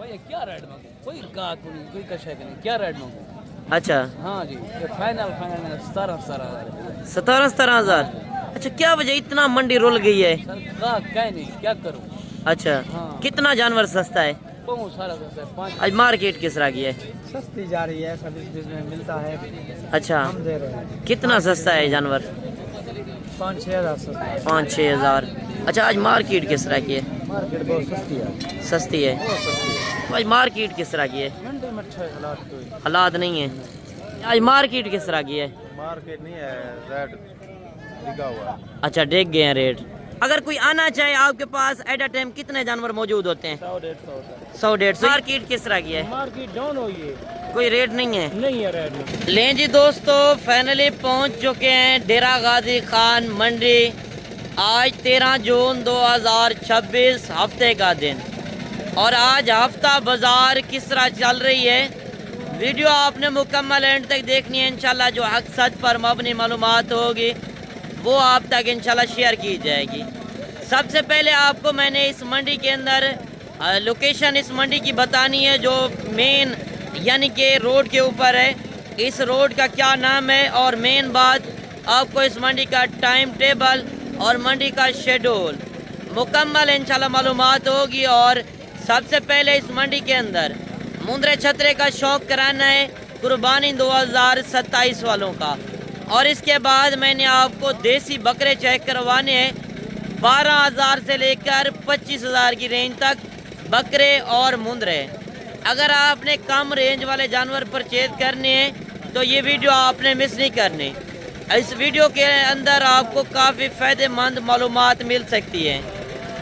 ये क्या रेट मांगू, कोई का कोई कशा नहीं, क्या रेट मांगू। अच्छा हाँ जी, ये फाइनल 17,000। 17,000। अच्छा, क्या वजह इतना मंडी रुल गई है? क्या नहीं, क्या करूँ। अच्छा हाँ। कितना जानवर सस्ता है? बहुत सारा सस्ता है, 5 आज मार्केट किस तरह की है? सस्ती जा रही है, सब इस में मिलता है। अच्छा हम दे रहे हैं कितना सस्ता है जानवर? 5-6 हज़ार सस्ता है। 5-6 हज़ार। अच्छा, आज मार्केट किस तरह की है? मार्केट बहुत सस्ती है। सस्ती है। बहुत सस्ती है। आज मार्केट किस तरह की है? मंडी में अच्छे हालात कोई हालात नहीं है। आज मार्केट किस तरह की है? मार्केट नहीं है, रेट लिखा हुआ है। अच्छा, देख गए हैं रेट। अगर कोई आना चाहे आपके पास एट अ टाइम कितने जानवर मौजूद होते हैं? 100-150। मार्केट किस तरह की है? मार्केट डाउन हो गई है, कोई रेट नहीं है? नहीं है रेट। लें जी दोस्तों, फाइनली पहुंच चुके हैं डेरा गाजी खान मंडी। आज 13 जून 2026 हफ्ते का दिन, और आज हफ्ता बाजार किस तरह चल रही है, वीडियो आपने मुकम्मल एंड तक देखनी है। इंशाल्लाह जो हक सच पर मबनी मालूमात होगी वो आप तक इंशाल्लाह शेयर की जाएगी। सबसे पहले आपको मैंने इस मंडी के अंदर लोकेशन इस मंडी की बतानी है, जो मेन यानी कि रोड के ऊपर है। इस रोड का क्या नाम है, और मेन बात आपको इस मंडी का टाइम टेबल और मंडी का शेड्यूल मुकम्मल इंशाल्लाह मालूमात होगी। और सबसे पहले इस मंडी के अंदर मुंद्रे छतरे का शौक कराना है कुर्बानी 2027 वालों का। और इसके बाद मैंने आपको देसी बकरे चेक करवाने हैं 12,000 से लेकर 25,000 की रेंज तक बकरे और मुंद्रे। अगर आपने कम रेंज वाले जानवर परचेज करने हैं तो ये वीडियो आपने मिस नहीं करनी। इस वीडियो के अंदर आपको काफ़ी फ़ायदेमंद मालूमात मिल सकती है।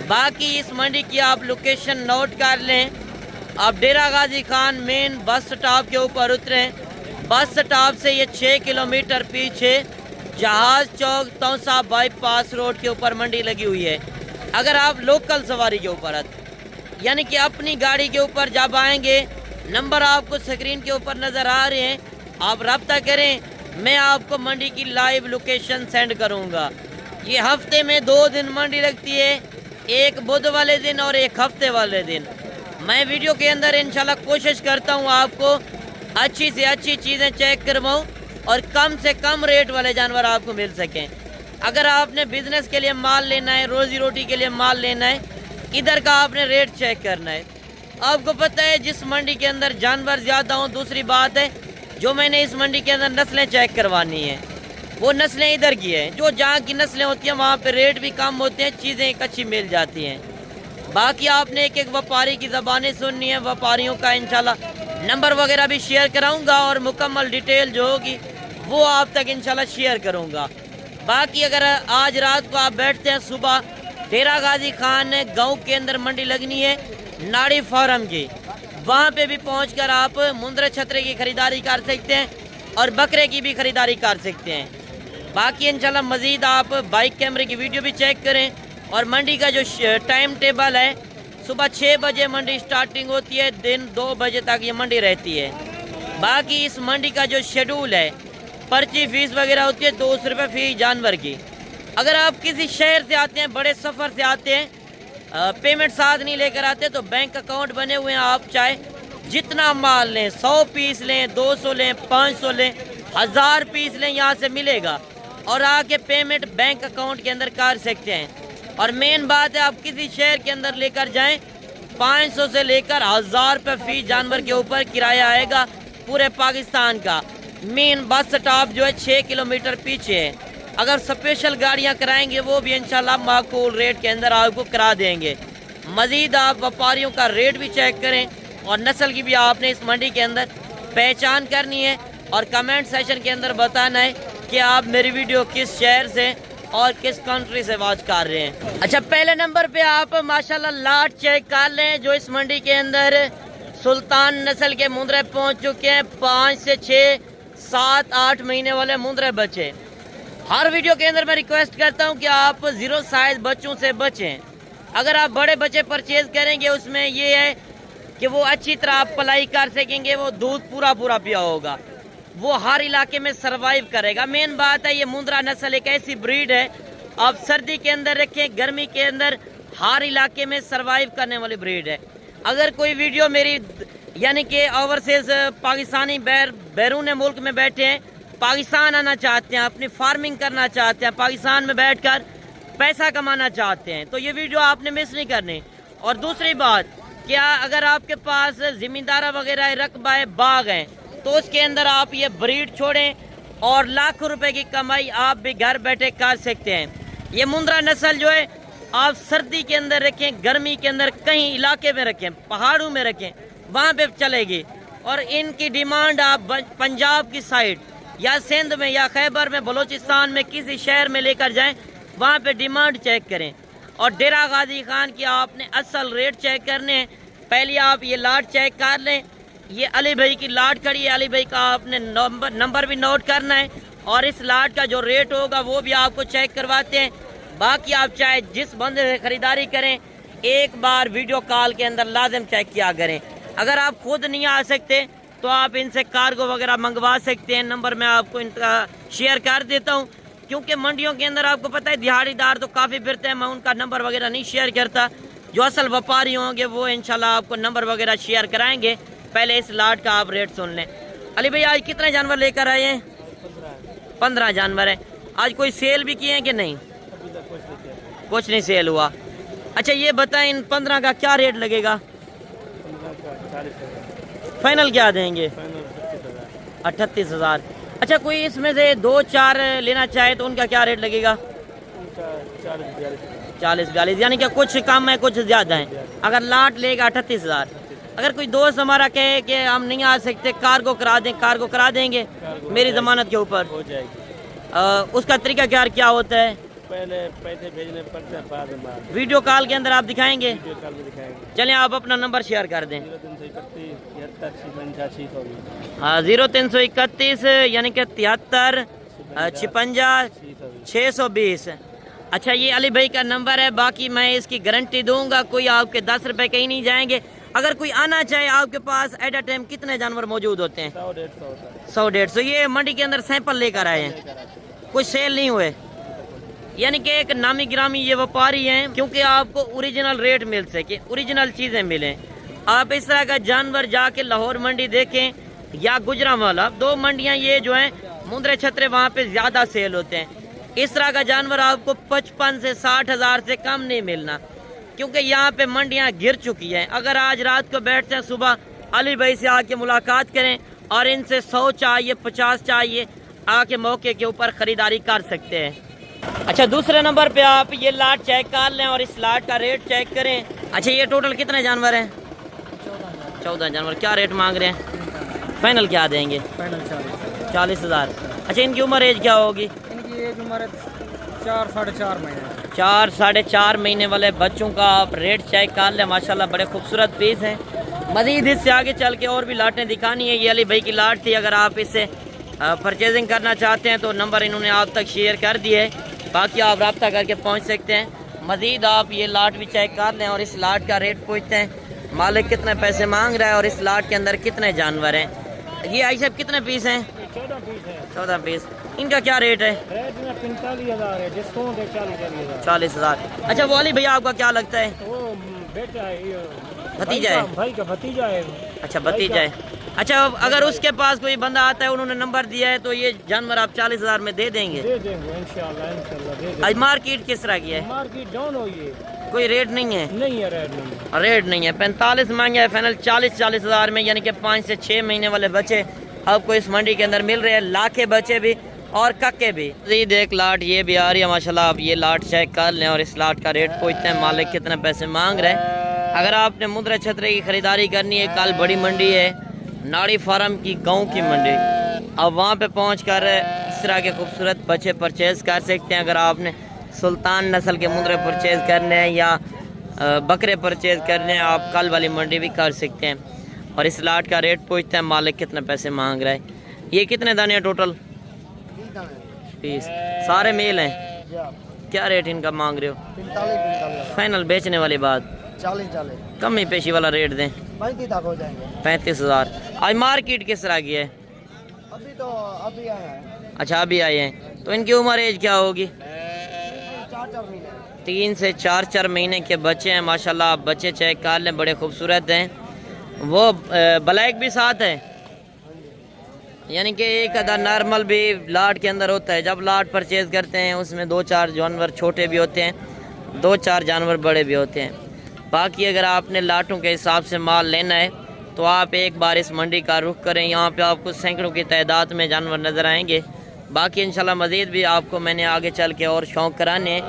बाकी इस मंडी की आप लोकेशन नोट कर लें। आप डेरा Ghazi Khan main bus stop के ऊपर उतरें। बस स्टॉप से ये 6 किलोमीटर पीछे जहाज चौक तौसा बाईपास रोड के ऊपर मंडी लगी हुई है। अगर आप लोकल सवारी के ऊपर यानी कि अपनी गाड़ी के ऊपर जब आएंगे, नंबर आपको स्क्रीन के ऊपर नज़र आ रहे हैं, आप रब्ता करें, मैं आपको मंडी की लाइव लोकेशन सेंड करूंगा। ये हफ्ते में 2 दिन मंडी लगती है, एक बुध वाले दिन और एक हफ्ते वाले दिन। मैं वीडियो के अंदर इंशाल्लाह कोशिश करता हूँ आपको अच्छी से अच्छी चीज़ें चेक करवाऊँ और कम से कम रेट वाले जानवर आपको मिल सकें। अगर आपने बिजनेस के लिए माल लेना है, रोजी रोटी के लिए माल लेना है, इधर का आपने रेट चेक करना है। आपको पता है जिस मंडी के अंदर जानवर ज़्यादा हों, दूसरी बात है जो मैंने इस मंडी के अंदर नस्लें चेक करवानी है वो नस्लें इधर की हैं। जो जहाँ की नस्लें होती हैं वहाँ पे रेट भी कम होते हैं, चीज़ें एक अच्छी मिल जाती हैं। बाकी आपने एक एक व्यापारी की ज़बानें सुननी है, व्यापारियों का इंशाल्लाह नंबर वगैरह भी शेयर कराऊंगा और मुकम्मल डिटेल जो होगी वो आप तक इंशाल्लाह शेयर करूंगा। बाकी अगर आज रात को आप बैठते हैं, सुबह डेरा गाजी खान गांव के अंदर मंडी लगनी है नाड़ी फार्म की, वहाँ पे भी पहुंचकर आप मुंद्रे छतरे की ख़रीदारी कर सकते हैं और बकरे की भी ख़रीदारी कर सकते हैं। बाकी इंशाल्लाह मज़ीद आप बाइक कैमरे की वीडियो भी चेक करें। और मंडी का जो टाइम टेबल है, सुबह 6 बजे मंडी स्टार्टिंग होती है, दिन 2 बजे तक ये मंडी रहती है। बाकी इस मंडी का जो शेड्यूल है, पर्ची फीस वगैरह होती है 200 रुपये फी जानवर की। अगर आप किसी शहर से आते हैं, बड़े सफ़र से आते हैं, पेमेंट साथ नहीं लेकर आते तो बैंक अकाउंट बने हुए हैं, आप चाहे जितना माल लें, 100 पीस लें, 200 लें, 500 लें, 1000 पीस लें, यहाँ से मिलेगा और आके पेमेंट बैंक अकाउंट के अंदर कर सकते हैं। और मेन बात है, आप किसी शहर के अंदर लेकर जाएं, 500 से लेकर 1000 रुपये फी जानवर के ऊपर किराया आएगा पूरे पाकिस्तान का। मेन बस स्टॉप जो है 6 किलोमीटर पीछे है। अगर स्पेशल गाड़ियां कराएंगे वो भी इंशाल्लाह माकूल रेट के अंदर आपको करा देंगे। मज़ीद आप व्यापारियों का रेट भी चेक करें और नस्ल की भी आपने इस मंडी के अंदर पहचान करनी है और कमेंट सेशन के अंदर बताना है कि आप मेरी वीडियो किस शहर से और किस कंट्री से वॉच कर रहे हैं। अच्छा, पहले नंबर पे आप माशाल्लाह लाट चेक कर लें जो इस मंडी के अंदर सुल्तान नस्ल के मुंद्रे पहुंच चुके हैं। 5 से 6, 7, 8 महीने वाले मुंद्रे बच्चे। हर वीडियो के अंदर मैं रिक्वेस्ट करता हूं कि आप 0 साइज बच्चों से बचें। अगर आप बड़े बच्चे परचेज करेंगे उसमें ये है कि वो अच्छी तरह आप पलाई कर सकेंगे, वो दूध पूरा पूरा पिया होगा, वो हर इलाके में सरवाइव करेगा। मेन बात है ये मुंद्रा नस्ल एक ऐसी ब्रीड है, आप सर्दी के अंदर रखें, गर्मी के अंदर हर इलाके में सरवाइव करने वाली ब्रीड है। अगर कोई वीडियो मेरी यानी कि ओवरसीज पाकिस्तानी बैरून मुल्क में बैठे हैं, पाकिस्तान आना चाहते हैं, अपनी फार्मिंग करना चाहते हैं, पाकिस्तान में बैठकर पैसा कमाना चाहते हैं, तो ये वीडियो आपने मिस नहीं करनी। और दूसरी बात, क्या अगर आपके पास जिम्मेदारा वगैरह रकबा है, बाग हैं, तो उसके अंदर आप ये ब्रीड छोड़ें और लाखों रुपए की कमाई आप भी घर बैठे कर सकते हैं। ये मुंद्रा नस्ल जो है आप सर्दी के अंदर रखें, गर्मी के अंदर कहीं इलाके में रखें, पहाड़ों में रखें, वहाँ पे चलेगी। और इनकी डिमांड आप पंजाब की साइड या सिंध में या खैबर में, बलूचिस्तान में किसी शहर में लेकर जाएं, वहाँ पे डिमांड चेक करें। और डेरा गाजी खान की आपने असल रेट चेक करने हैं। पहले आप ये लाट चेक कर लें। ये अली भाई की लाट खड़ी है, अली भाई का आपने नंबर भी नोट करना है और इस लाट का जो रेट होगा वो भी आपको चेक करवाते हैं। बाकी आप चाहे जिस बंदे से खरीदारी करें, एक बार वीडियो कॉल के अंदर लाजिम चेक किया करें। अगर आप खुद नहीं आ सकते तो आप इनसे कार्गो वगैरह मंगवा सकते हैं। नंबर मैं आपको इनका शेयर कर देता हूँ, क्योंकि मंडियों के अंदर आपको पता है दिहाड़ीदार तो काफ़ी फिरते हैं, मैं उनका नंबर वगैरह नहीं शेयर करता। जो असल व्यापारी होंगे वो इंशाल्लाह आपको नंबर वगैरह शेयर कराएंगे। पहले इस लाट का आप रेट सुन लें। अली भाई आज कितने जानवर लेकर आए हैं? 15 जानवर हैं। आज कोई सेल भी किए हैं कि नहीं? कुछ नहीं सेल हुआ। अच्छा ये बताएं, इन 15 का क्या रेट लगेगा? फाइनल क्या देंगे? 38,000। अच्छा कोई इसमें से 2-4 लेना चाहे तो उनका क्या रेट लगेगा? 40-42, यानी कि कुछ कम है कुछ ज़्यादा है। अगर लाट लेगा 38,000। अगर कोई दोस्त हमारा कहे कि हम नहीं आ सकते, कार्गो करा दें, कार्गो करा देंगे मेरी ज़मानत के ऊपर हो जाएगी। उसका तरीका क्या होता है? पहले पैसे भेजने पड़ते हैं, बाद में वीडियो कॉल के अंदर आप दिखाएंगे? वीडियो कॉल में दिखाएंगे। चलें आप अपना नंबर शेयर कर दें। 0331 हाँ 0331 यानी कि 73 56 620। अच्छा ये अली भाई का नंबर है। बाकी मैं इसकी गारंटी दूंगा, कोई आपके 10 रुपए कहीं नहीं जाएंगे। अगर कोई आना चाहे, आपके पास एट अ टाइम कितने जानवर मौजूद होते हैं? 100-150। ये मंडी के अंदर सैंपल लेकर आए हैं, कुछ सेल नहीं हुए, यानी कि एक नामी गिरामी ये व्यापारी हैं, क्योंकि आपको ओरिजिनल रेट मिल सके, ओरिजिनल चीज़ें मिलें। आप इस तरह का जानवर जाके लाहौर मंडी देखें या गुजरांवाला, 2 मंडियां ये जो हैं मुंद्रे छतरे, वहाँ पे ज़्यादा सेल होते हैं। इस तरह का जानवर आपको 55 से 60 हज़ार से कम नहीं मिलना, क्योंकि यहाँ पे मंडियाँ गिर चुकी हैं। अगर आज रात को बैठते हैं, सुबह अली भाई से आके मुलाकात करें और इनसे 100 चाहिए, 50 चाहिए, आके मौके के ऊपर ख़रीदारी कर सकते हैं। अच्छा दूसरे नंबर पे आप ये लाट चेक कर लें और इस लाट का रेट चेक करें। अच्छा ये टोटल कितने जानवर हैं? 14 जानवर। क्या रेट मांग रहे हैं? फाइनल क्या देंगे? फाइनल 40,000। अच्छा इनकी उम्र एज क्या होगी? इनकी एज उम्र 4-4.5 महीने। 4-4.5 महीने वाले बच्चों का आप रेट चेक कर लें। माशाल्लाह बड़े खूबसूरत पीस हैं। मजीद इससे आगे चल के और भी लाटें दिखानी है। ये अली भाई की लाट थी। अगर आप इससे परचेजिंग करना चाहते हैं तो नंबर इन्होंने आप तक शेयर कर दिए है, बाकी आप रब्ता करके पहुंच सकते हैं। मजीद आप ये लाट भी चेक कर लें और इस लाट का रेट पूछते हैं, मालिक कितने पैसे मांग रहा है और इस लाट के अंदर कितने जानवर हैं। ये आई साहब कितने पीस हैं? 14 पीस है। 14 पीस। इनका क्या रेट है? रेट में 45,000 है, डिस्काउंट है 40,000। 40,000। अच्छा वो अली भैया आपका क्या लगता है? वो बेटा है, भतीजा है? भाई का भतीजा है। अच्छा भतीजा है। अच्छा अगर उसके पास कोई बंदा आता है, उन्होंने नंबर दिया है, तो ये जानवर आप 40,000 में दे देंगे? दे देंगे इंशाल्लाह दे देंगे। आज मार्केट किस तरह की है? मार्केट डाउन हो गई, कोई रेट नहीं है? नहीं है रेट नहीं। रेट नहीं है। 45 मांगे है, फाइनल 40,000 में, यानी कि 5 से 6 महीने वाले बच्चे आपको इस मंडी के अंदर मिल रहे हैं, लाखे बच्चे भी और कक्के भी। देख लाट ये भी आ रही है माशाल्लाह। आप ये लाट चेक कर लें और इस लाट का रेट पूछते हैं, मालिक कितने पैसे मांग रहे हैं। अगर आपने मुंद्रा छतरे की खरीदारी करनी है, कल बड़ी मंडी है नाड़ी फार्म की, गांव की मंडी, अब वहां पे पहुंचकर इस तरह के खूबसूरत बच्चे परचेज कर सकते हैं। अगर आपने सुल्तान नस्ल के मुंद्रे परचेज करने हैं या बकरे परचेज करने हैं, आप कल वाली मंडी भी कर सकते हैं। और इस लाट का रेट पूछते हैं, मालिक कितने पैसे मांग रहा है। ये कितने दाने हैं टोटल? 20। सारे मेल हैं। क्या रेट इनका मांग रहे हो? 45 फाइनल बेचने वाली बात? 40 कम ही पेशी वाला रेट दें। 35 तक हो जाएंगे। 35,000। आज मार्केट किस तरह की है? अभी आया है। अच्छा अभी आए हैं, तो इनकी उम्र एज क्या होगी? 4 महीने। 3 से 4 महीने के बच्चे हैं माशाल्लाह। आप बच्चे चेक कर लें, बड़े खूबसूरत हैं। वो ब्लैक भी साथ है, यानी कि एक अदा नॉर्मल भी लाट के अंदर होता है। जब लाट परचेज़ करते हैं उसमें 2-4 जानवर छोटे भी होते हैं, 2-4 जानवर बड़े भी होते हैं। बाकी अगर आपने लाटों के हिसाब से माल लेना है तो आप एक बार इस मंडी का रुख करें। यहाँ पे आपको सैकड़ों की तादाद में जानवर नज़र आएंगे। बाकी इंशाल्लाह मज़ीद भी आपको मैंने आगे चल के और शौक़ कराने हैं।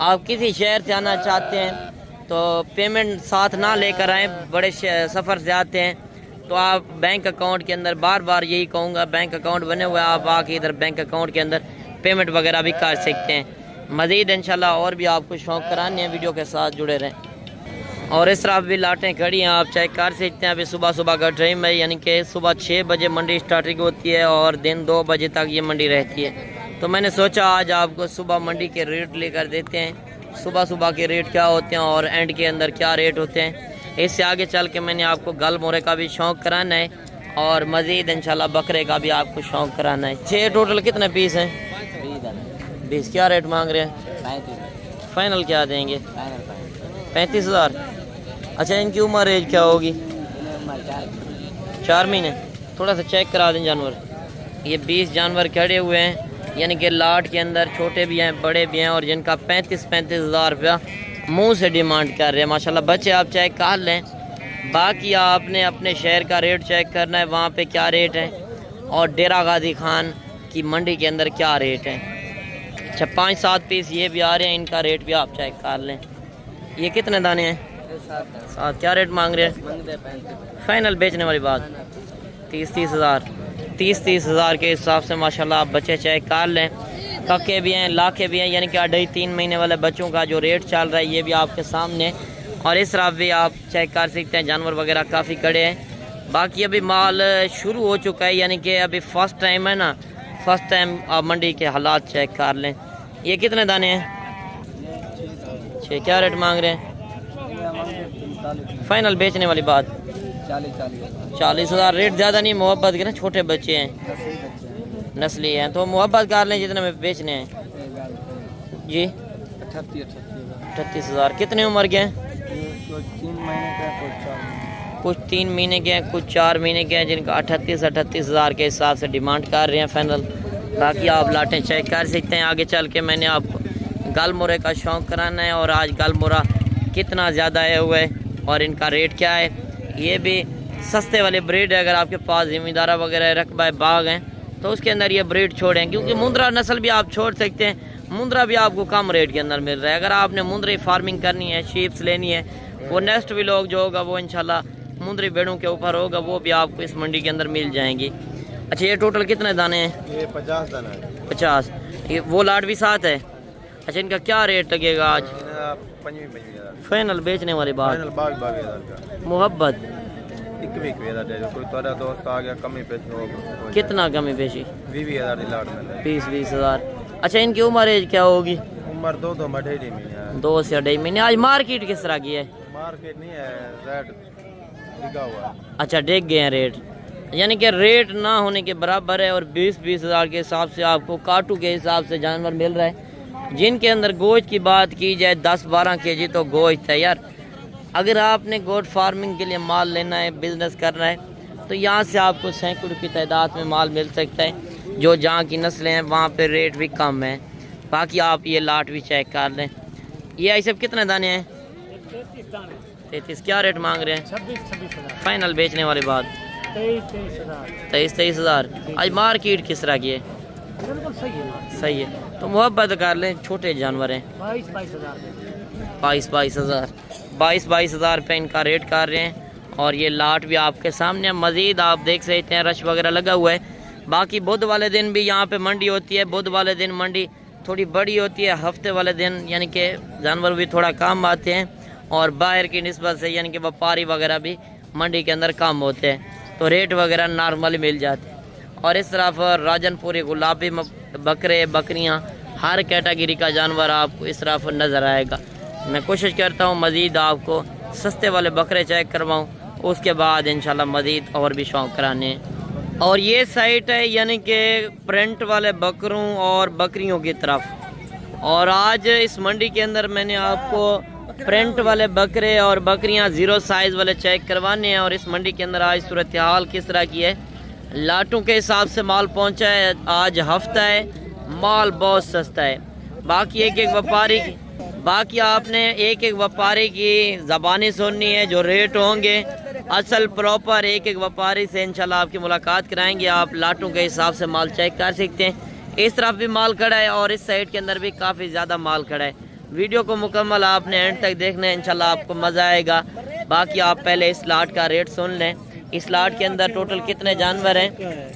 आप किसी शहर से आना चाहते हैं तो पेमेंट साथ ना लेकर आएँ, बड़े सफ़र से आते हैं तो आप बैंक अकाउंट के अंदर, बार बार यही कहूँगा, बैंक अकाउंट बने हुए हैं, आप आके इधर बैंक अकाउंट के अंदर पेमेंट वगैरह भी कर सकते हैं। मज़ीद इंशाल्लाह और भी आपको शौक़ कराने हैं, वीडियो के साथ जुड़े रहें। और इस तरफ भी लाटें खड़ी हैं, आप चेक कर सकते हैं। अभी सुबह सुबह का टाइम है, यानी कि सुबह 6 बजे मंडी स्टार्टिंग होती है और दिन 2 बजे तक ये मंडी रहती है। तो मैंने सोचा आज आपको सुबह मंडी के रेट लेकर देते हैं, सुबह सुबह के रेट क्या होते हैं और एंड के अंदर क्या रेट होते हैं। इससे आगे चल के मैंने आपको गल मोरे का भी शौक़ कराना है और मज़ीद इंशाल्लाह बकरे का भी आपको शौक़ कराना है। 6 टोटल कितने पीस हैं? 20। क्या रेट मांग रहे हैं? फाइनल क्या देंगे? 35,000। अच्छा, इनकी उम्र एज क्या होगी? 4 महीने। थोड़ा सा चेक करा दें जानवर। ये 20 जानवर खड़े हुए हैं, यानी कि लाट के अंदर छोटे भी हैं बड़े भी हैं, और जिनका 35,000 रुपया मुंह से डिमांड कर रहे हैं माशाल्लाह। बच्चे आप चेक कर लें। बाकी आपने अपने शहर का रेट चेक करना है, वहाँ पे क्या रेट है और डेरा गाजी खान की मंडी के अंदर क्या रेट है। अच्छा, 5-7 पीस ये भी आ रहे हैं, इनका रेट भी आप चेक कर लें। ये कितने दाने हैं? 7। क्या रेट मांग रहे हैं? फाइनल बेचने वाली बात 30,000। 30,000 के हिसाब से माशाल्लाह आप बच्चे चेक कर लें। कक्के भी हैं, लाखे भी हैं, यानी कि 2.5-3 महीने वाले बच्चों का जो रेट चल रहा है ये भी आपके सामने। और इस तरफ भी आप चेक कर सकते हैं, जानवर वगैरह काफ़ी कड़े हैं। बाकी अभी माल शुरू हो चुका है, यानी कि अभी फर्स्ट टाइम है ना, फर्स्ट टाइम आप मंडी के हालात चेक कर लें। ये कितने दाने हैं? 6। क्या रेट मांग रहे हैं? फाइनल बेचने वाली बात 40,000। रेट ज़्यादा नहीं, मोहब्बत के ना, छोटे बच्चे हैं, नस्ली हैं, तो मोहब्बत कर लें जितने में बेचने हैं जी। 38,000। कितने उम्र के हैं? कुछ 3 महीने के हैं, कुछ 4 महीने के हैं, जिनका 38,000 के हिसाब से डिमांड कर रहे हैं फाइनल। बाकी आप लाटें चेक कर सकते हैं। आगे चल के मैंने आपको गल मोरे का शौक़ कराना है और आज गल मोरा कितना ज़्यादा आया हुआ है और इनका रेट क्या है। ये भी सस्ते वाले ब्रीड है। अगर आपके पास ज़मींदारा वगैरह रकबा बाग हैं तो उसके अंदर ये ब्रीड छोड़ें, क्योंकि मुंद्रा नस्ल भी आप छोड़ सकते हैं। मुंद्रा भी आपको कम रेट के अंदर मिल रहा है। अगर आपने मुंद्री फार्मिंग करनी है, शीप्स लेनी है, वो नेक्स्ट भी लोग जो होगा वो इंशाल्लाह मुंद्री भेड़ों के ऊपर होगा, वो भी आपको इस मंडी के अंदर मिल जाएंगी। अच्छा, ये टोटल कितने दाने हैं? ये 50 दाना है। 50। ये वो लाट भी साथ है। अच्छा, इनका क्या रेट लगेगा आज? 25,000 फाइनल बेचने वाली बात फाइनल 22,000 मोहब्बत कोई तोरा दोस्त आ गया कमी पेशी होगा। कितना कमी पेशी? 20,000 की लाट में 20,000। अच्छा, इनकी उम्र एज क्या होगी? उम्र 2 महीने 2 से 2.5 महीने। आज मार्केट किस तरह की है? मार्केट नहीं है, रेट लिखा हुआ है। अच्छा, देख गए हैं रेट, यानी कि रेट ना होने के बराबर है। और 20,000 के हिसाब से आपको काटू के हिसाब से जानवर मिल रहा है, जिनके अंदर गोश्त की बात की जाए 10-12 kg तो गोश्त है यार। अगर आपने गोट फार्मिंग के लिए माल लेना है, बिज़नेस करना है, तो यहाँ से आपको सैकड़ों की तादाद में माल मिल सकता है। जो जहाँ की नस्लें हैं वहाँ पे रेट भी कम है। बाकी आप ये लाट भी चेक कर लें। ये ऐसे कितने दाने हैं? 33। क्या रेट मांग रहे हैं? 26,000 फाइनल बेचने वाली बात 23,000। आज मार्केट किस तरह की है? बिल्कुल सही है, तो मोहब्बत कर लें, छोटे जानवर हैं। 22,000 22,000 रुपये इनका रेट कर रहे हैं। और ये लाट भी आपके सामने। मज़ीद आप देख सकते हैं रश वगैरह लगा हुआ है। बाकी बुध वाले दिन भी यहाँ पे मंडी होती है। बुध वाले दिन मंडी थोड़ी बड़ी होती है, हफ्ते वाले दिन यानी कि जानवर भी थोड़ा कम आते हैं और बाहर की निस्बत से यानी कि व्यापारी वगैरह भी मंडी के अंदर कम होते हैं, तो रेट वगैरह नॉर्मली मिल जाते हैं। और इस तरफ राजनपुरी गुलाबी बकरे बकरियाँ हर कैटेगरी का जानवर आपको इस तरफ नज़र आएगा। मैं कोशिश करता हूँ मज़ीद आपको सस्ते वाले बकरे चेक करवाऊँ, उसके बाद इंशाल्लाह मज़ीद और भी शौक़ कराने हैं। और ये साइट है यानी कि प्रिंट वाले बकरों और बकरियों की तरफ, और आज इस मंडी के अंदर मैंने आपको प्रिंट वाले बकरे और बकरियां ज़ीरो साइज़ वाले चेक करवाने हैं। और इस मंडी के अंदर आज सूरत हाल किस तरह की है, लाटों के हिसाब से माल पहुंचा है। आज हफ्ता है, माल बहुत सस्ता है। बाकी एक एक व्यापारी की ज़बानी सुननी है, जो रेट होंगे असल प्रॉपर एक एक व्यापारी से इंशाल्लाह आपकी मुलाकात कराएंगे। आप लाटों के हिसाब से माल चेक कर सकते हैं। इस तरफ भी माल खड़ा है और इस साइड के अंदर भी काफ़ी ज़्यादा माल खड़ा है। वीडियो को मुकम्मल आपने एंड तक देखना है, इंशाल्लाह आपको मज़ा आएगा। बाकी आप पहले इस लाट का रेट सुन लें। इस लाट के अंदर टोटल कितने जानवर हैं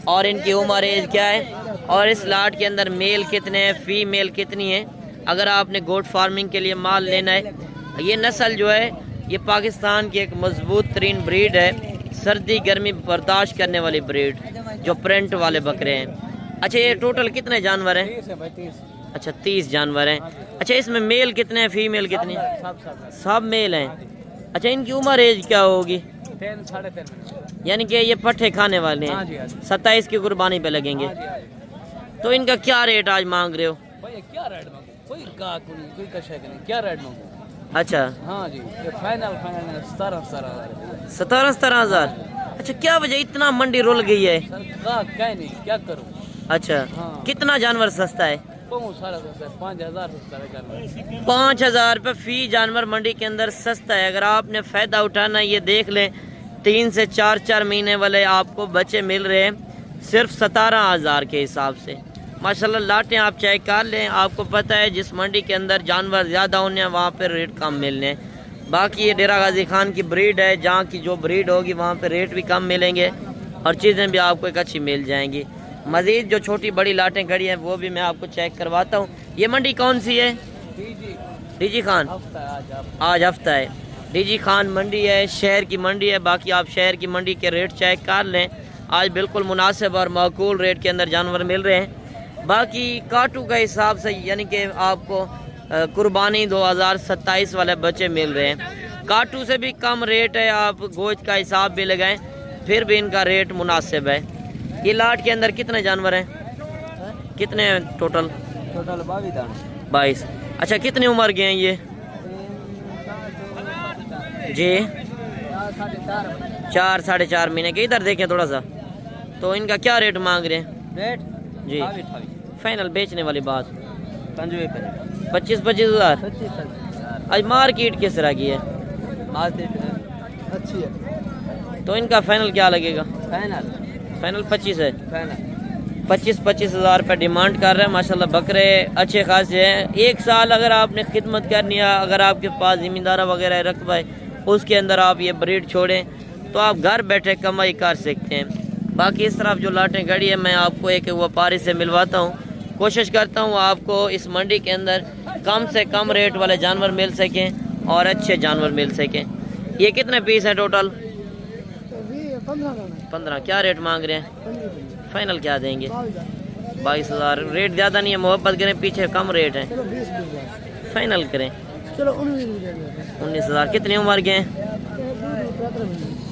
और इनकी उम्र एज क्या है, और इस लाट के अंदर मेल कितने हैं, फीमेल कितनी है। अगर आपने गोट फार्मिंग के लिए माल लेना है, ये नस्ल जो है ये पाकिस्तान की एक मजबूत तरीन ब्रीड है, सर्दी गर्मी बर्दाश्त करने वाली ब्रीड, जो प्रिंट वाले बकरे हैं। अच्छा, ये टोटल कितने जानवर हैं? 30 अच्छा, 30 जानवर हैं। अच्छा, इसमें मेल कितने हैं, फीमेल कितनी है? सब मेल हैं। अच्छा, इनकी उम्र एज क्या होगी? 10 साढ़े 10, यानी कि ये पट्ठे खाने वाले हाँ जी, हैं, हाँ जी। 27 की कुर्बानी पे लगेंगे। हाँ जी, हाँ जी। तो इनका क्या रेट आज मांग रहे हो? भाई क्या रेट मांगो? कोई गाहक नहीं, कोई कशा नहीं, क्या रेट मांगो? अच्छा, हाँ जी, ये फाइनल 17,000। 17,000। अच्छा, क्या वजह इतना मंडी रुल गई है? सर गाहक क्या नहीं, क्या करूँ? अच्छा, हाँ। कितना जानवर सस्ता है? बहुत सारा सस्ता है, 5,000 सस्ता है जानवर। 5,000 रुपये फी जानवर मंडी के अंदर सस्ता है। अगर आपने फ़ायदा उठाना है, ये देख लें, 3 से 4 महीने वाले आपको बच्चे मिल रहे हैं सिर्फ 17,000 के हिसाब से। माशाल्लाह लाटें आप चेक कर लें, आपको पता है जिस मंडी के अंदर जानवर ज़्यादा होने हैं वहाँ पर रेट कम मिलने हैं। बाकी ये डेरा गाजी खान की ब्रीड है, जहाँ की जो ब्रीड होगी वहाँ पर रेट भी कम मिलेंगे और चीज़ें भी आपको एक अच्छी मिल जाएंगी। मज़ीद जो छोटी बड़ी लाटें खड़ी हैं वो भी मैं आपको चेक करवाता हूँ। ये मंडी कौन सी है? डीजी खान। आज हफ्ता है, डीजी खान मंडी है, शहर की मंडी है। बाकी आप शहर की मंडी के रेट चेक कर लें, आज बिल्कुल मुनासिब और माकूल रेट के अंदर जानवर मिल रहे हैं। बाकी काटू के हिसाब से यानी कि आपको कुर्बानी 2027 वाले बच्चे मिल रहे हैं। काटू से भी कम रेट है, आप गोश्त का हिसाब भी लगाएं फिर भी इनका रेट मुनासिब है। ये लाट के अंदर कितने जानवर हैं? कितने हैं टोटल? 22। अच्छा, कितनी उम्र के हैं ये? जी 4 साढ़े 4 महीने के। इधर देखें थोड़ा सा, तो इनका क्या रेट मांग रहे हैं? रेट जी फाइनल बेचने वाली बात 25 हज़ार। आज मार्केट किस तरह की है? अच्छी है। तो इनका फाइनल क्या लगेगा? फाइनल 25 है। 25 हज़ार रुपये डिमांड कर रहे हैं। माशाल्लाह बकरे अच्छे खासे हैं। एक साल अगर आपने खिदमत करनी है, अगर आपके पास ज़मींदारा वगैरह रकबा है, उसके अंदर आप ये ब्रीड छोड़ें तो आप घर बैठे कमाई कर सकते हैं। बाकी इस तरफ जो लाटें खड़ी है, मैं आपको एक व्यापारी से मिलवाता हूँ। कोशिश करता हूँ आपको इस मंडी के अंदर कम से कम रेट वाले जानवर मिल सकें और अच्छे जानवर मिल सकें। ये कितने पीस हैं टोटल? 15। क्या रेट मांग रहे हैं? फाइनल क्या देंगे? 22,000। रेट ज़्यादा नहीं है, मोहब्बत करें, पीछे कम रेट है, फाइनल करें। चलो 19,000। कितनी उम्र के हैं?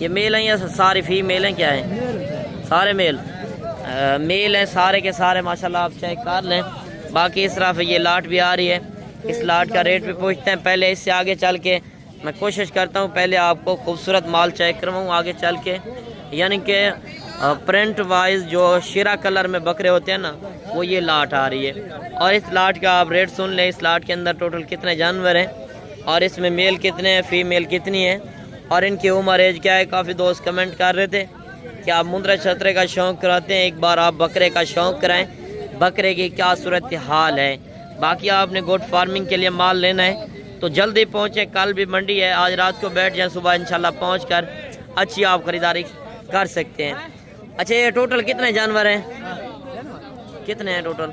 ये मेल हैं या सारी फीमेल हैं? क्या है? सारे मेल मेल हैं सारे के सारे। माशाल्लाह आप चेक कर लें। बाकी इस तरफ ये लाट भी आ रही है, इस लाट का रेट भी पूछते हैं। पहले इससे आगे चल के मैं कोशिश करता हूँ पहले आपको खूबसूरत माल चेक करवाऊँ आगे चल के, यानी कि प्रिंट वाइज जो शीरा कलर में बकरे होते हैं ना, वो ये लाट आ रही है। और इस लाट का आप रेट सुन लें। इस लाट के अंदर टोटल कितने जानवर हैं और इसमें मेल कितने हैं, फीमेल कितनी है और इनकी उम्र एज क्या है। काफ़ी दोस्त कमेंट कर रहे थे कि आप मुंद्रा छतरे का शौक़ कराते हैं, एक बार आप बकरे का शौक़ कराएं, बकरे की क्या सूरत हाल है। बाकी आपने गोट फार्मिंग के लिए माल लेना है तो जल्दी पहुँचें। कल भी मंडी है, आज रात को बैठ जाएँ, सुबह इंशाल्लाह पहुँच कर अच्छी आप ख़रीदारी कर सकते हैं। अच्छा, ये टोटल कितने जानवर हैं? कितने हैं टोटल?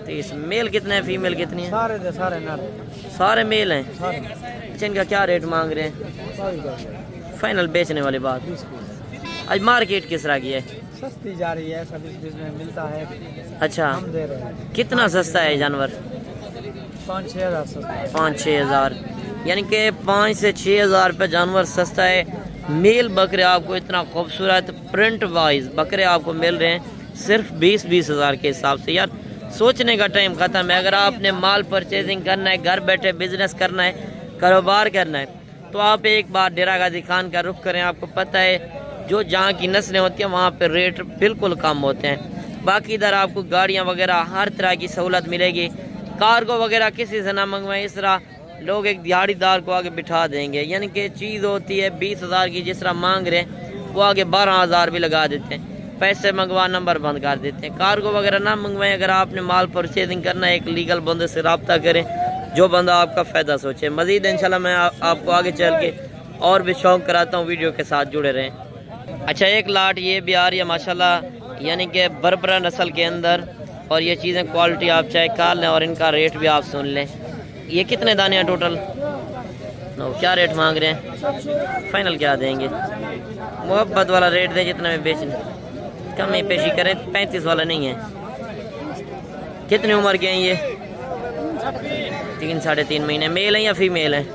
30। मेल कितने हैं, फीमेल कितनी है? सारे मेल हैं। अच्छा, इनका क्या रेट मांग रहे हैं? फाइनल बेचने वाली बात। आज मार्केट किस तरह की है? सस्ती जा रही है, 20 में मिलता है। अच्छा, हम दे रहे हैं। कितना सस्ता है जानवर? 5-6 हज़ार। 5-6 हज़ार, यानी कि 5 से 6 हज़ार रुपये जानवर सस्ता है। मेल बकरे आपको इतना खूबसूरत प्रिंट वाइज बकरे आपको मिल रहे हैं सिर्फ 20 हज़ार के हिसाब से। यार सोचने का टाइम ख़त्म है। अगर आपने माल परचेजिंग करना है, घर बैठे बिजनेस करना है, कारोबार करना है, तो आप एक बार डेरा गाजी खान का रुख करें। आपको पता है जो जहाँ की नस्लें होती हैं वहाँ पर रेट बिल्कुल कम होते हैं। बाकी इधर आपको गाड़ियाँ वगैरह हर तरह की सहूलत मिलेगी। कार्गो वगैरह किसी से ना मंगवाएं, इस तरह लोग एक दिहाड़ीदार को आगे बिठा देंगे। यानी कि चीज़ होती है 20,000 की, जिस तरह मांग रहे हैं वो आगे 12,000 भी लगा देते हैं। पैसे मंगवा नंबर बंद कर देते हैं। कार्गो वगैरह ना मंगवाएं। अगर आपने माल परचेजिंग करना है, एक लीगल बंदे से रब्ता करें, जो बंदा आपका फ़ायदा सोचे। मज़ीद इंशाल्लाह मैं आपको आगे चल के और भी शौक़ कराता हूँ, वीडियो के साथ जुड़े रहें। अच्छा, एक लाट ये भी आ रही है माशाल्लाह, यानी कि बरबरा नस्ल के अंदर, और ये चीज़ें क्वालिटी आप चेक कर लें और इनका रेट भी आप सुन लें। ये कितने दाने हैं टोटल? क्या रेट मांग रहे हैं? फाइनल क्या देंगे? मोहब्बत वाला रेट दें जितना में बेचने, कम ही पेशी करें। 35 वाला नहीं है। कितनी उम्र के हैं ये? 3 साढ़े 3 महीने। मेल हैं या फीमेल हैं?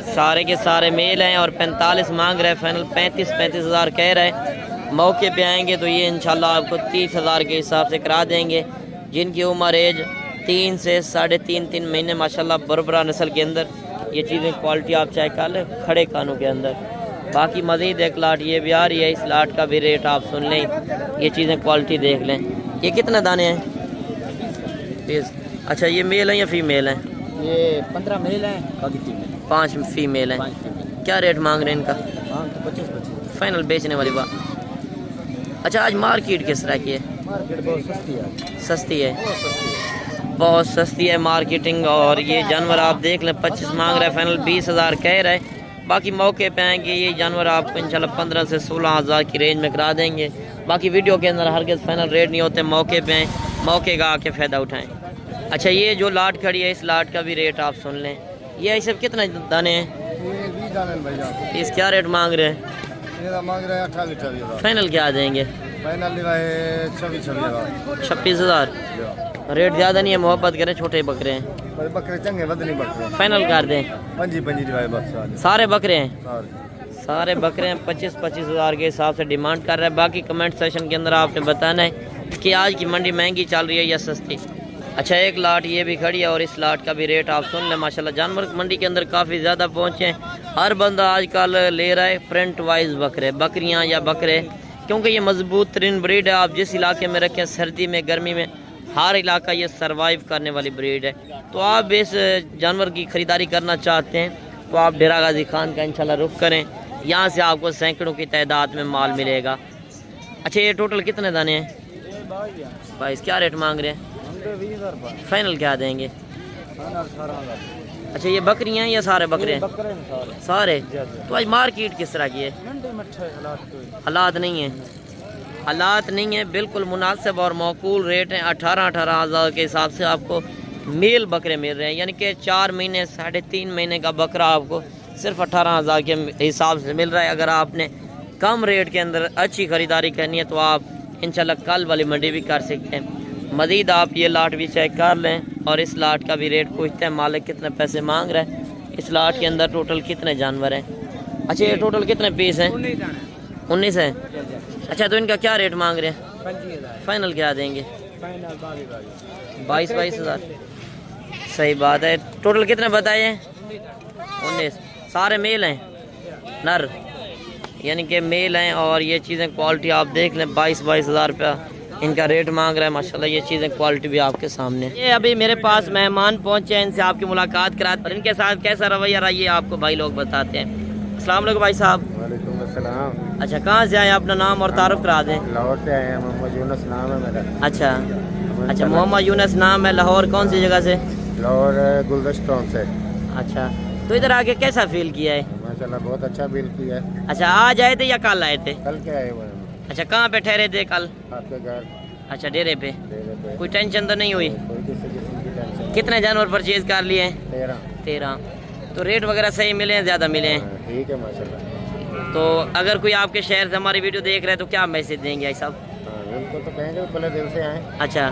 सारे के सारे मेल हैं और 45 मांग रहे हैं। फाइनल 35,000 कह रहे हैं। मौके पे आएंगे तो ये इंशाल्लाह आपको 30,000 के हिसाब से करा देंगे। जिनकी उम्र एज 3 से साढ़े 3 महीने, माशाल्लाह बरबरा नस्ल के अंदर ये चीज़ें क्वालिटी आप चेक कर लें, खड़े कानों के अंदर। बाकी मज़ीद एक लाट ये भी आ रही है, इस लाट का भी रेट आप सुन लें, ये चीज़ें क्वालिटी देख लें। ये कितने दाने हैं? 20। अच्छा, ये मेल हैं या फीमेल हैं? ये 15 मेल हैं, बाकी फीमेल 5 फीमेल हैं। क्या रेट मांग रहे हैं इनका? 25 फाइनल बेचने वाली बात। अच्छा, आज मार्केट किस तरह की है? मार्केट बहुत सस्ती है। सस्ती है, बहुत सस्ती है मार्केटिंग। और ये जानवर आप देख लें, 25 मांग रहे हैं, फाइनल 20,000 कह रहे हैं। बाकी मौके पे आएंगे ये जानवर आपको इंशाल्लाह 15 से 16,000 की रेंज में करा देंगे। बाकी वीडियो के अंदर हरगिज़ फाइनल रेट नहीं होते। मौके पे आएँ, मौके का आके फ़ायदा उठाएं। अच्छा, ये जो लाट खड़ी है, इस लाट का भी रेट आप सुन लें। ये सब कितने दाने हैं? ये 20 दाने भाई। इस क्या रेट मांग रहे हैं? ये मांग रहे हैं 18 लीटर। फाइनल क्या देंगे? फाइनल 26,000। 26,000 रेट ज़्यादा नहीं है। मोहब्बत करें, छोटे बकरे हैं। बकरे चंगे वध नहीं बकरे। फाइनल कर दें। पंजी बस सारे बकरे हैं, सारे बकरे हैं। 25,000 के हिसाब से डिमांड कर रहे हैं। बाकी कमेंट सेशन के अंदर आपने बताना है कि आज की मंडी महंगी चल रही है या सस्ती। अच्छा, एक लाट ये भी खड़ी है और इस लाट का भी रेट आप सुन लें। माशाल्लाह जानवर मंडी के अंदर काफ़ी ज़्यादा पहुँचे हैं। हर बंदा आजकल ले रहा है प्रिंट वाइज बकरे, बकरियाँ या बकरे, क्योंकि ये मजबूत तरीन ब्रीड है। आप जिस इलाके में रखें, सर्दी में, गर्मी में, हर इलाका ये सरवाइव करने वाली ब्रीड है। तो आप इस जानवर की ख़रीदारी करना चाहते हैं तो आप डेरा गाजी खान का इंशाल्लाह रुख करें। यहाँ से आपको सैकड़ों की तादाद में माल मिलेगा। अच्छा, ये टोटल कितने दाने हैं? 22। क्या रेट मांग रहे हैं? फाइनल क्या देंगे? अच्छा, ये बकरियाँ हैं या सारे बकरे हैं? सारे। तो आज मार्केट किस तरह की है? हालात नहीं है, हालात नहीं है, बिल्कुल मुनासिब और मौकूल रेट हैं। 18,000 के हिसाब से आपको मेल बकरे मिल रहे हैं। यानी कि 4 महीने, साढ़े 3 महीने का बकरा आपको सिर्फ 18,000 के हिसाब से मिल रहा है। अगर आपने कम रेट के अंदर अच्छी ख़रीदारी करनी है तो आप इंशाल्लाह कल वाली मंडी भी कर सकते हैं। मज़ीद आप ये लाट भी चेक कर लें और इस लाट का भी रेट पूछते हैं मालिक कितने पैसे मांग रहा है। इस लाट के अंदर टोटल कितने जानवर हैं? अच्छा, ये टोटल कितने पीस हैं? 19 है। अच्छा, तो इनका क्या रेट मांग रहे हैं? फाइनल क्या देंगे? 22,000। सही बात है। टोटल कितने बताए हैं? 19। सारे मेल हैं, नर, यानी कि मेल हैं। और ये चीज़ें क्वालिटी आप देख लें, 22,000 रुपया इनका रेट मांग रहा है। माशाल्लाह ये चीज़ें क्वालिटी भी आपके सामने। ये अभी मेरे पास मेहमान पहुंचे हैं, इनसे आपकी मुलाकात कराते हैं। इनके साथ कैसा रवैया रहा ये आपको भाई लोग बताते हैं। अस्सलाम वालेकुम भाई साहब। वालेकुम अस्सलाम। अच्छा, कहाँ से आए? अपना नाम और तारुफ करा दें। लाहौर से आए हैं, मोहम्मद यूनुस नाम है मेरा। अच्छा, मोहम्मद यूनुस नाम है। लाहौर कौन सी जगह से? लाहौर गुलदस्ता से। अच्छा, तो इधर आके कैसा फील किया है? माशाल्लाह बहुत अच्छा फील किया है। अच्छा, आज आए थे या कल आए थे? कल के आए हुए हैं। अच्छा, कहाँ पे ठहरे थे कल? आपके घर। अच्छा, डेरे पे। पे कोई टेंशन तो नहीं हुई? कोई किसी किस्म की टेंशन। कितने जानवर परचेज कर लिए? 13। तो रेट वगैरह सही मिले हैं, ज़्यादा मिले हैं? ठीक है माशाल्लाह। तो अगर कोई आपके शहर से हमारी वीडियो देख रहे हैं तो क्या मैसेज देंगे भाई साहब? उनको तो कहेंगे पहले दिल से आए। अच्छा,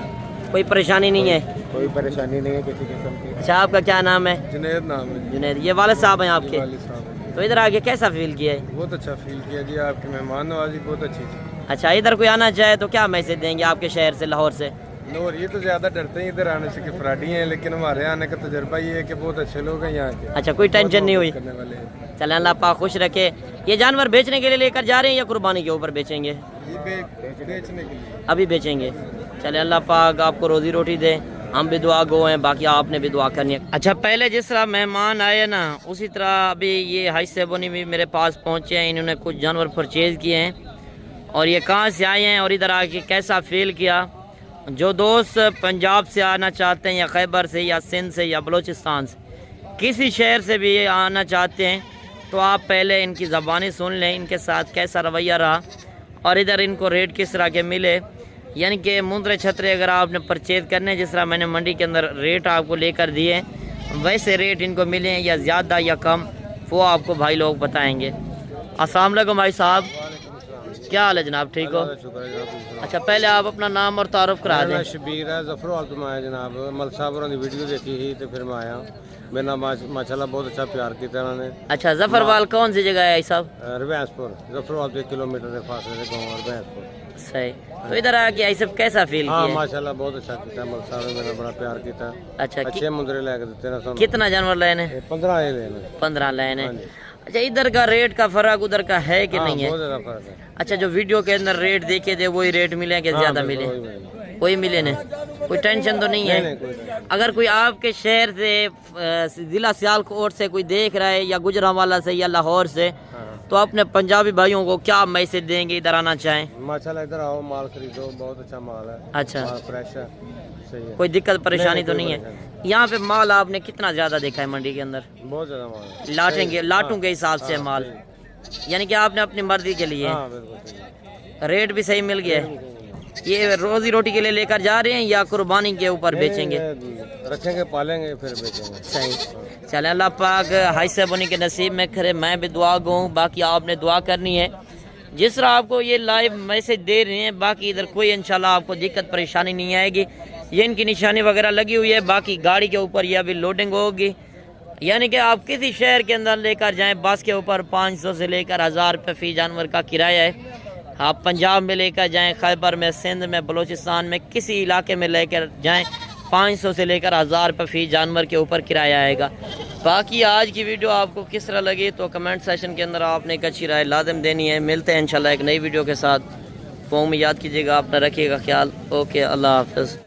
कोई परेशानी नहीं है? कोई परेशानी नहीं है किसी किस्म की। अच्छा, आपका क्या नाम है? जुनैद नाम है। जुनैद। ये वालिद साहब हैं आपके? वालिद साहब। तो इधर आके कैसा फील किया है? बहुत अच्छा फील किया जी, आपकी मेहमान नवाजी बहुत अच्छी थी। अच्छा, इधर कोई आना चाहे तो क्या मैसेज देंगे आपके शहर से, लाहौर से? नूर ये तो ज़्यादा डरते हैं इधर आने से कि फ्राडी हैं, लेकिन हमारे आने का तजर्बा ये है कि बहुत अच्छे लोग हैं यहाँ के। अच्छा, कोई टेंशन नहीं हुई। करने वाले हैं। चले अल्लाह पाक खुश रखे। ये जानवर बेचने के लिए लेकर जा रहे हैं या कुर्बानी के ऊपर बेचेंगे? ये बेचने के लिए। अभी बेचेंगे। चले अल्लाह पाक आपको रोजी रोटी दे, हम भी दुआ गो हैं, बाकी आपने भी दुआ करनी है। अच्छा, पहले जिस तरह मेहमान आए ना, उसी तरह अभी ये हाई सेबोनी भी मेरे पास पहुँचे हैं। इन्होंने कुछ जानवर परचेज़ किए हैं और ये कहाँ से आए हैं और इधर आके कैसा फील किया। जो दोस्त पंजाब से आना चाहते हैं या खैबर से या सिंध से या बलूचिस्तान से, किसी शहर से भी ये आना चाहते हैं, तो आप पहले इनकी ज़बानी सुन लें, इनके साथ कैसा रवैया रहा और इधर इनको रेट किस तरह के मिले। यानी कि मुंदरे छतरे अगर आपने परचेज़ करने, जिस तरह मैंने मंडी के अंदर रेट आपको लेकर दिए, वैसे रेट इनको मिले हैं या ज़्यादा या कम, वो आपको भाई लोग बताएंगे। अस्सलाम वालेकुम भाई साहब, क्या हाल है जनाब, ठीक हो? अच्छा, पहले आप अपना नाम और तारुफ करा दें। शबीर है, जफर तो मैं जनाब मल साहब की वीडियो देखी ही तो फिर मैं आया। मेरे नाम माशाल्लाह बहुत अच्छा प्यार किया उन्होंने। अच्छा, जफरवाल कौन सी जगह है साहब? रवैंसपुर, जफरवाल 1 किलोमीटर के फासले से गाँव रवैंसपुर। सही। तो इधर आके ये सब कैसा फील हाँ किया? माशाल्लाह बहुत अच्छा किया, मल साहब ने मेरा बड़ा प्यार किया। अच्छा, अच्छे मुंदरे लेके देते ना सब। कितना जानवर लेने? 15 आए लेने। 15 लेने। अच्छा, इधर का रेट का फर्क उधर का है कि नहीं है? बहुत ज्यादा फर्क है। अच्छा, जो वीडियो के अंदर रेट देखे थे वही रेट मिले कि ज्यादा मिले? कोई मिले नहीं, कोई टेंशन तो नहीं है। अगर कोई आपके शहर से जिला सियालकोट से कोई देख रहा है या गुजरांवाला से या लाहौर से, तो अपने पंजाबी भाइयों को क्या मैसेज देंगे इधर आना चाहें? माशाल्लाह इधर आओ, माल खरीदो, बहुत अच्छा माल है। अच्छा, माल फ्रेश है, सही है। कोई दिक्कत परेशानी तो कोई नहीं है? परेशानी। यहाँ पे माल आपने कितना ज्यादा देखा है मंडी के अंदर? बहुत ज्यादा माल है। लाटों के हिसाब से माल, यानी कि आपने अपनी मर्जी के लिए हाँ, बिल्कुल सही। रेट भी सही मिल गया है। ये रोजी रोटी के लिए लेकर जा रहे हैं या कुर्बानी के ऊपर बेचेंगे? रखेंगे, पालेंगे, फिर बेचेंगे। सही। चले अल्लाह पाक हाई सेबोनी के नसीब में करे। मैं भी दुआ गो, बाकी आपने दुआ करनी है। जिस तरह आपको ये लाइव मैसेज दे रहे हैं, बाकी इधर कोई इंशाल्लाह आपको दिक्कत परेशानी नहीं आएगी। ये इनकी निशानी वगैरह लगी हुई है, बाकी गाड़ी के ऊपर ये अभी लोडिंग होगी। यानी कि आप किसी शहर के अंदर लेकर जाएं, बस के ऊपर 500 से लेकर 1000 रुपये फ़ी जानवर का किराया है। आप पंजाब में लेकर जाएं, खैबर में, सिंध में, बलूचिस्तान में, किसी इलाके में लेकर जाएं, 500 से लेकर 1000 रुपये फ़ी जानवर के ऊपर किराया आएगा। बाकी आज की वीडियो आपको किस तरह लगी तो कमेंट सेशन के अंदर आपने एक अच्छी राय लाजम देनी है। मिलते हैं इंशाल्लाह एक नई वीडियो के साथ। फ़ोन में याद कीजिएगा, अपना रखिएगा ख्याल। ओके, अल्लाह हाफ़िज़।